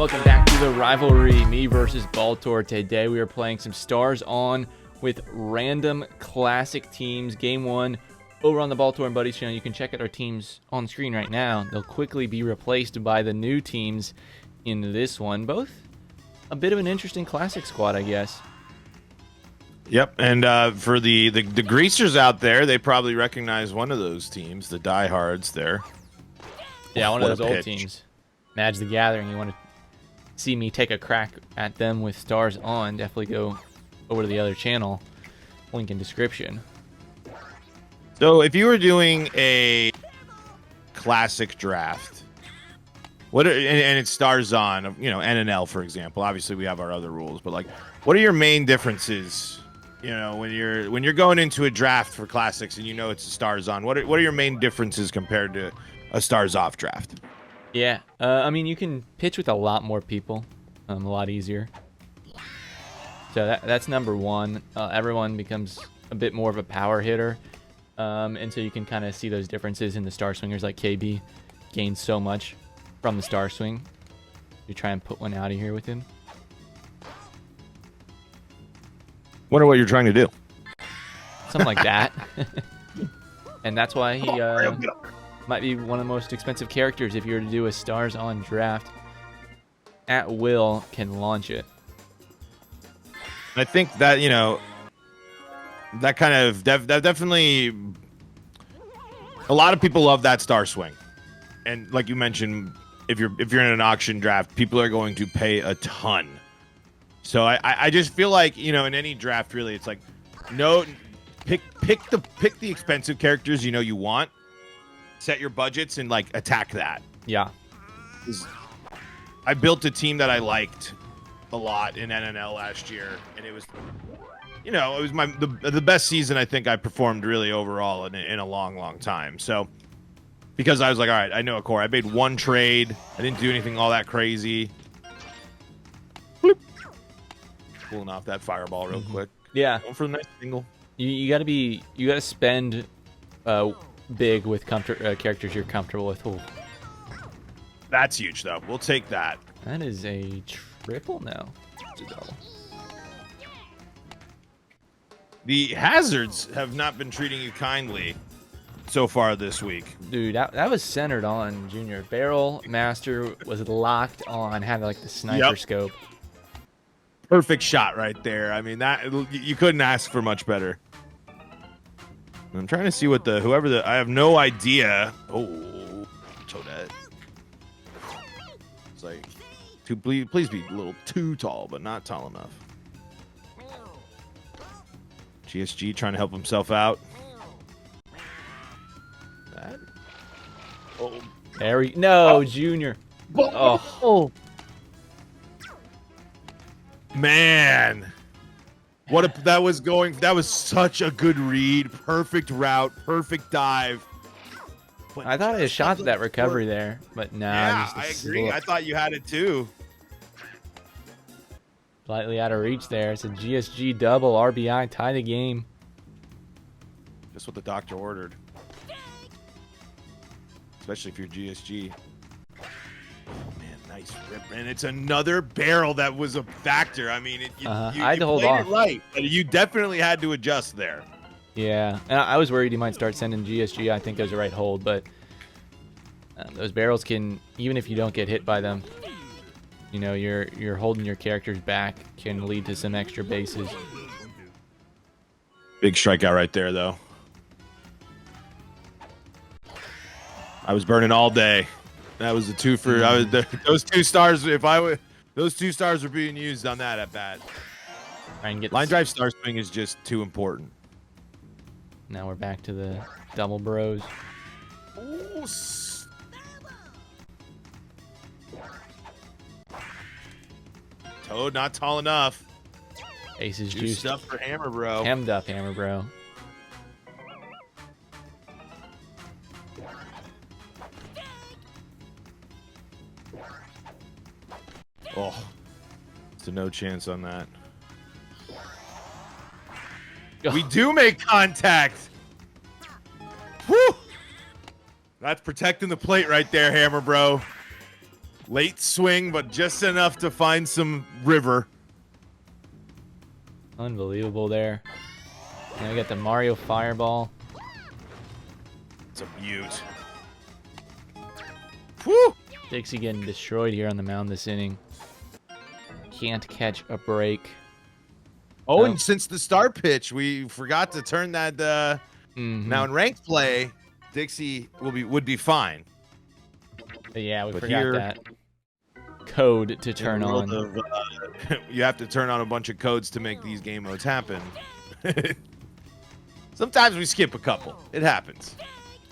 welcome back to the Rivalry, me versus Baltor. Today we are playing some Stars On with random classic teams. Game 1 over on the Baltor and Buddies channel. You can check out our teams on screen right now. They'll quickly be replaced by the new teams in this one. Both a bit of an interesting classic squad, I guess. Yep, and for the greasers out there, they probably recognize one of those teams, the diehards there. Yeah, one of those old teams. Madge the Gathering. You want to see me take a crack at them with Stars On, definitely go over to the other channel. Link in description. So if you were doing a classic draft, and it's Stars On, you know, NNL, for example. Obviously, we have our other rules, but like, what are your main differences? You know, when you're going into a draft for classics and you know it's a Stars On, what are your main differences compared to a Stars Off draft? Yeah, I mean, you can pitch with a lot more people, a lot easier. So that's number one. Everyone becomes a bit more of a power hitter, and so you can kind of see those differences in the Star Swingers. Like KB gains so much from the Star Swing. You try and put one out of here with him. Wonder what you're trying to do. Something like that. And that's why he might be one of the most expensive characters if you were to do a Stars On draft. At will, can launch it. I think that, you know, that kind of that definitely, a lot of people love that Star Swing, and like you mentioned, if you're in an auction draft, people are going to pay a ton. So I just feel like, you know, in any draft really, it's like, no, pick the expensive characters you know you want, set your budgets and like attack that. Yeah. I built a team that I liked a lot in NNL last year, and it was, you know, it was the best season I think I performed really overall in a long time. So because I was like, all right, I know a core. I made one trade. I didn't do anything all that crazy. Bloop. Pulling off that fireball real quick. Yeah. Going for the nice single. You gotta spend big with characters you're comfortable with. Ooh. That's huge though. We'll take that. That is a triple now. It's a double. The hazards have not been treating you kindly so far this week. Dude, that was centered on Junior. Barrel Master was locked on, had like the sniper scope. Perfect shot right there. I mean, that you couldn't ask for much better. I'm trying to see what I have no idea. Oh, Toadette. It's like, please be a little too tall, but not tall enough. GSG trying to help himself out. That. Oh, Junior. Oh. Man, that was such a good read, perfect route, perfect dive. But I thought I shot that recovery there, but no. Yeah, I agree. I thought you had it too. Slightly out of reach there. It's a GSG double RBI, tie the game. Just what the doctor ordered, especially if you're GSG. Oh man, nice rip, and it's another barrel that was a factor. I mean, you had to hold played off. It right, but you definitely had to adjust there. Yeah, and I was worried he might start sending GSG. I think that was the right hold, but those barrels can, even if you don't get hit by them, you know, you're holding your characters back, can lead to some extra bases. Big strikeout right there, though. I was burning all day. That was a two for. Those 2 stars. Those 2 stars were being used on that at bat. Line drive Star Swing is just too important. Now we're back to the double bros. Ooh. Toad not tall enough. Aces juiced up for Hammer Bro. Hemmed up Hammer Bro. Oh, it's a no chance on that. We do make contact. Whew. That's protecting the plate right there, Hammer Bro. Late swing, but just enough to find some river. Unbelievable there. Now we got the Mario Fireball. It's a beaut. Whew! Dixie getting destroyed here on the mound this inning. Can't catch a break. Oh, and since the start pitch, we forgot to turn that. Now in ranked play, Dixie would be fine. But yeah, we But forgot here, that code to turn in the world on. of, you have to turn on a bunch of codes to make these game modes happen. Sometimes we skip a couple. It happens.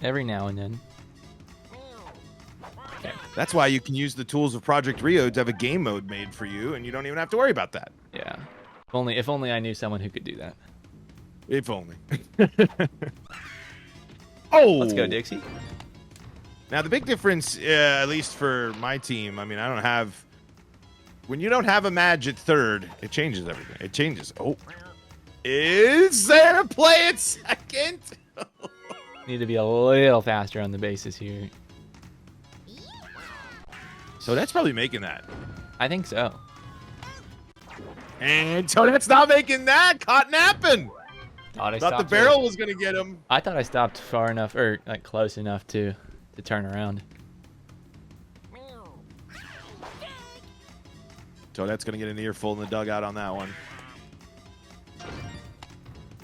Every now and then. Okay. That's why you can use the tools of Project Rio to have a game mode made for you, and you don't even have to worry about that. Yeah. If only I knew someone who could do that. If only. Oh! Let's go, Dixie. Now, the big difference, at least for my team, I mean, I don't have... When you don't have a Madge at third, it changes everything. It changes. Oh. Is there a play at second? Need to be a little faster on the bases here. So that's probably making that. I think so. And so that's not making that. Caught napping. Thought the barrel was going to get him. I thought I stopped far enough, or like close enough to turn around. So that's going to get an earful in the dugout on that one.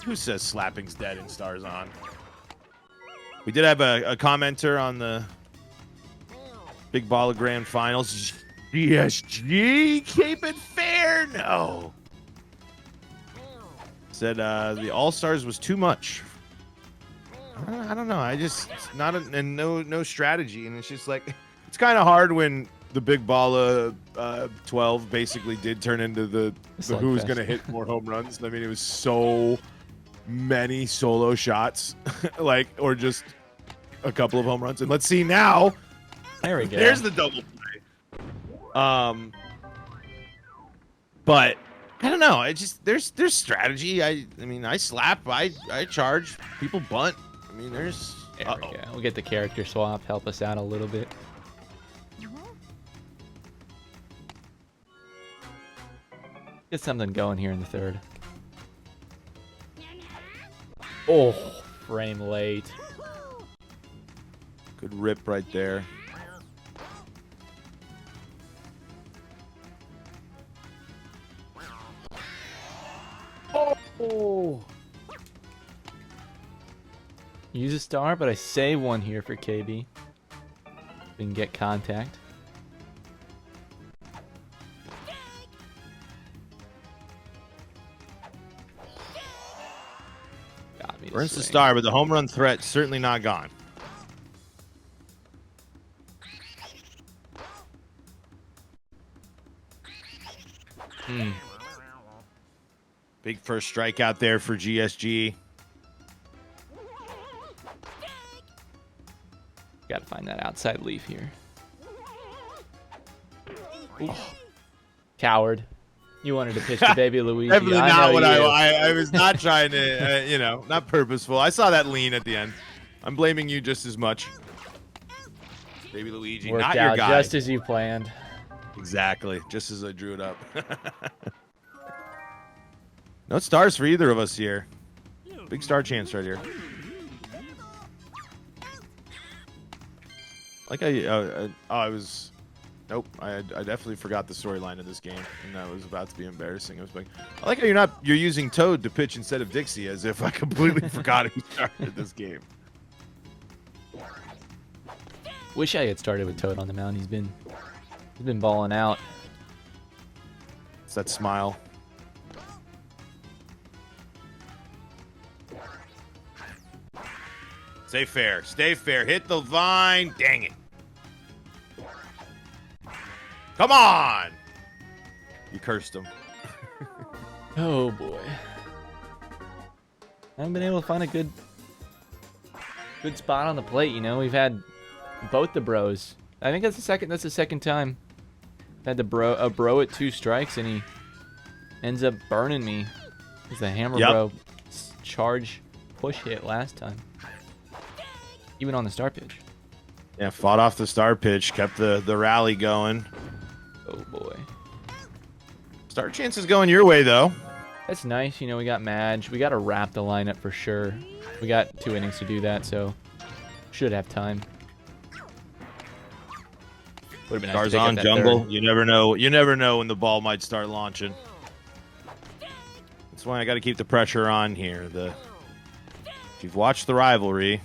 Who says slapping's dead in Stars On? We did have a commenter on the Big Ball of Grand Finals. GSG, keep it fair. No. Said the All-Stars was too much. I don't know. I just not and no strategy, and it's just like it's kind of hard when the Big Ball of 12 basically did turn into the who's going to hit more home runs. I mean, it was so many solo shots, like or just a couple of home runs. And let's see now. There we go. There's the double play. But I don't know. I just there's strategy. I mean, I slap, I charge, people bunt. I mean, there's. There we go. We'll get the character swap. Help us out a little bit. Get something going here in the third. Oh, frame late. Good rip right there. Oh. Use a star, but I save one here for KB. We can get contact. Got me. Burns the star, but the home run threat certainly not gone. Big first strikeout there for GSG. Got to find that outside leaf here. Oh. Coward. You wanted to pitch to Baby Luigi. Definitely not what you. I was not trying to, not purposeful. I saw that lean at the end. I'm blaming you just as much. Baby Luigi, Worked not out your guy. just as you planned. Exactly, just as I drew it up. No stars for either of us here. Big star chance right here. Like I was. Nope, I definitely forgot the storyline of this game, and that was about to be embarrassing. I was like, I like how you're using Toad to pitch instead of Dixie, as if I completely forgot who started this game. Wish I had started with Toad on the mound. He's been balling out. It's that smile. Stay fair. Stay fair. Hit the vine. Dang it. Come on. You cursed him. Oh boy. I haven't been able to find a good spot on the plate, you know. We've had both the bros. I think that's the second time. Had a bro at 2 strikes, and he ends up burning me. It was the hammer bro charge push hit last time. Even on the start pitch. Yeah, fought off the star pitch, kept the rally going. Oh boy. Star chances going your way though. That's nice. You know, we got Madge. We got to wrap the lineup for sure. We got 2 innings to do that, so should have time. Would have been nice to pick up Tarzan that jungle. third. You never know. You never know when the ball might start launching. That's why I got to keep the pressure on here. If you've watched the rivalry,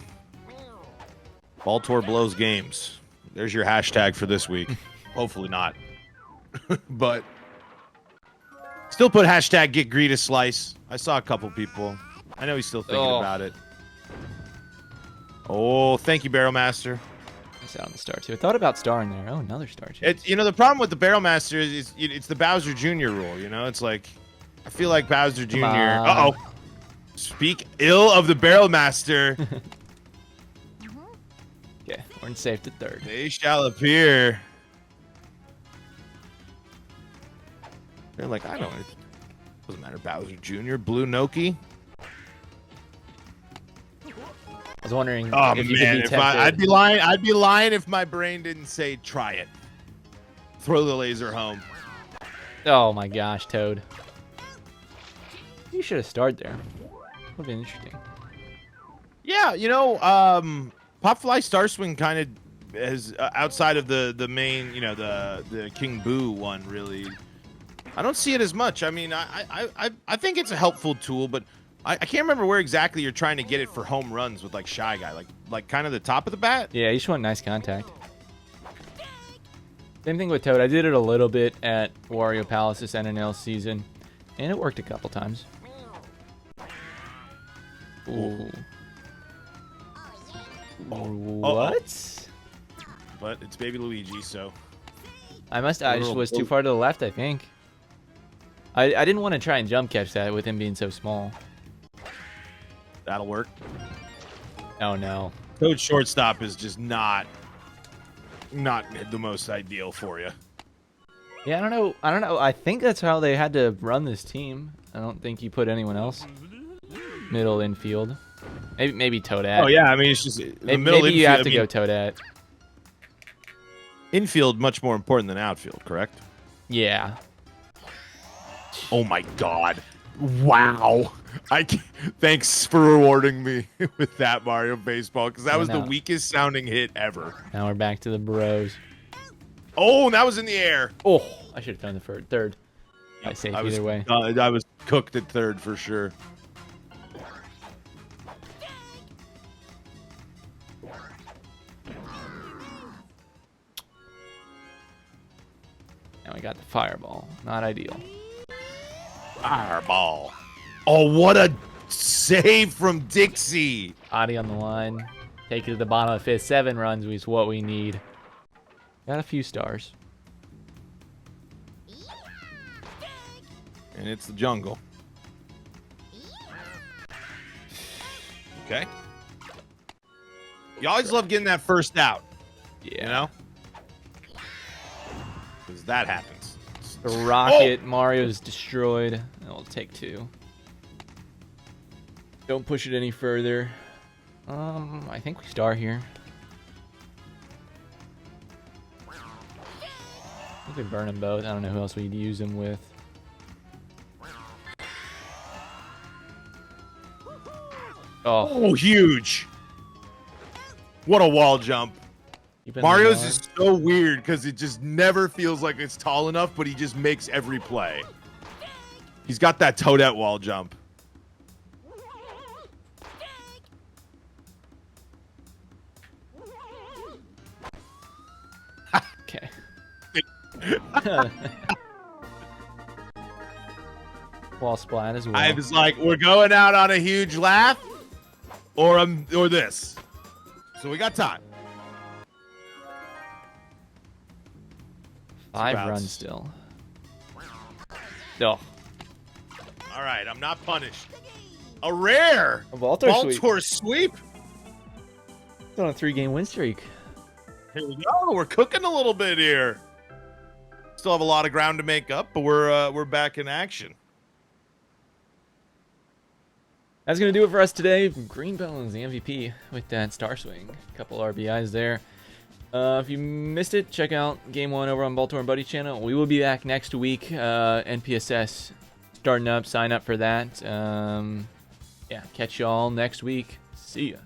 Baltor blows games. There's your hashtag for this week. Hopefully not. But still put hashtag get greedy slice. I saw a couple people. I know he's still thinking about it. Oh, thank you, Barrel Master. It's out on the star too. I thought about starring there. Oh, another star too. The problem with the Barrel Master is it's the Bowser Jr. rule. You know, it's like I feel like Bowser Jr. Uh-oh. Speak ill of the Barrel Master. Okay, we're in safe to third. They shall appear. They're like, I don't. It doesn't matter. Bowser Jr. Blue Noki. I was wondering Oh if you man, could be tempted. I'd be lying. I'd be lying if my brain didn't say try it. Throw the laser home. Oh my gosh, Toad. You should have started there. Would have been interesting. Yeah, Popfly Star Swing kind of is outside of the main, the King Boo one. Really, I don't see it as much. I mean, I think it's a helpful tool, but I can't remember where exactly you're trying to get it for home runs with like Shy Guy, like kind of the top of the bat. Yeah, you just want nice contact. Same thing with Toad. I did it a little bit at Wario Palace this NNL season, and it worked a couple times. Ooh. What? But it's Baby Luigi, so I just was too far to the left, I think. I didn't want to try and jump catch that with him being so small. that'll work. Oh no. Toad shortstop is just not the most ideal for you. Yeah, I don't know. I think that's how they had to run this team. I don't think you put anyone else middle infield. Maybe Toadette. Oh yeah, I mean it's just the middle maybe infield. you have to go Toadette. Infield much more important than outfield, correct? Yeah. Oh my god. Wow. Thanks for rewarding me with that Mario Baseball, because that was the weakest sounding hit ever. Now we're back to the bros. Oh, and that was in the air. Oh, I should have done the third. I safe either way. I was cooked at third for sure. Now we got the fireball. Not ideal. Fireball. Oh, what a save from Dixie. Adi on the line. Take it to the bottom of the fifth. 7 runs is what we need. Got a few stars. And it's the jungle. Okay. You always love getting that first out. Yeah. You know? Because that happens. The rocket, Mario's destroyed. I'll take 2. Don't push it any further. I think we star here. I think we burn them both. I don't know who else we'd use them with. Oh, huge. What a wall jump. Mario's is so weird because it just never feels like it's tall enough, but he just makes every play. He's got that Toadette wall jump. Okay. Wall splat as well. I was like, we're going out on a huge laugh, or this. So we got time. 5 runs still. No. All right, I'm not punished. A rare A Baltor sweep. It's on a 3-game win streak. Here we go. We're cooking a little bit here. Still have a lot of ground to make up, but we're back in action. That's going to do it for us today. Greenbone's the MVP with that star swing. A couple RBIs there. If you missed it, check out Game 1 over on Baltor and Buddy channel. We will be back next week. NPSS starting up. Sign up for that. Yeah, catch y'all next week. See ya.